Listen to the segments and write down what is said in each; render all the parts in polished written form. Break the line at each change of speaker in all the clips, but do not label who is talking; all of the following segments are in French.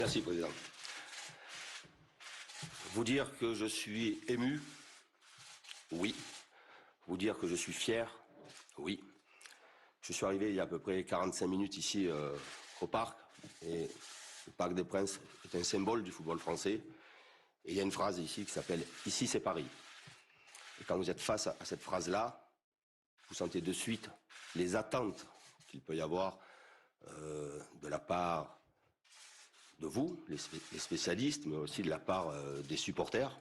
Merci, Président. Vous dire que je suis ému, oui. Vous dire que je suis fier, oui. Je suis arrivé il y a à peu près 45 minutes ici au parc. Et le Parc des Princes est un symbole du football français. Et il y a une phrase ici qui s'appelle « Ici, c'est Paris ». Et quand vous êtes face à cette phrase-là, vous sentez de suite les attentes qu'il peut y avoir de la part de vous, les spécialistes, mais aussi de la part des supporters.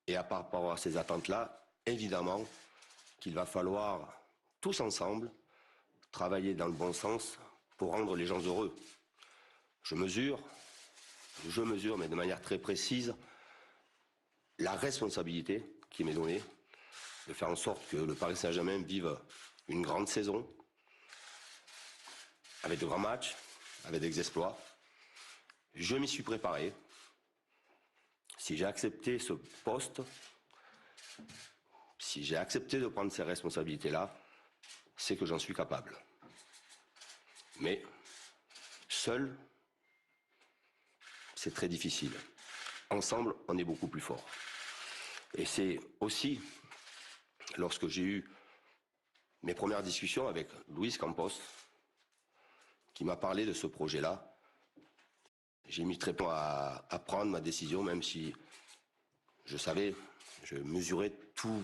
Et à par rapport à ces attentes-là, évidemment qu'il va falloir, tous ensemble, travailler dans le bon sens pour rendre les gens heureux. Je mesure, mais de manière très précise, la responsabilité qui m'est donnée de faire en sorte que le Paris Saint-Germain vive une grande saison, avec de grands matchs, avec des exploits. Je m'y suis préparé. Si j'ai accepté ce poste, si j'ai accepté de prendre ces responsabilités-là, c'est que j'en suis capable. Mais seul, c'est très difficile. Ensemble, on est beaucoup plus fort. Et c'est aussi, lorsque j'ai eu mes premières discussions avec Luis Campos, qui m'a parlé de ce projet-là, j'ai mis très peu à prendre ma décision, même si je savais, je mesurais tout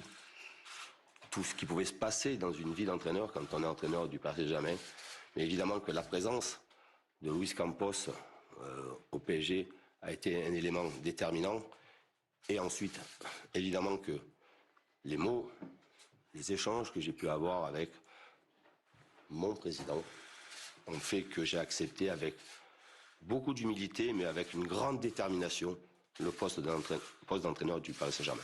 ce qui pouvait se passer dans une vie d'entraîneur quand on est entraîneur du Paris Saint-Germain. Mais évidemment que la présence de Luis Campos au PSG a été un élément déterminant. Et ensuite, évidemment que les mots, les échanges que j'ai pu avoir avec mon président ont fait que j'ai accepté avec beaucoup d'humilité, mais avec une grande détermination, le poste d'entraîneur du Paris Saint-Germain.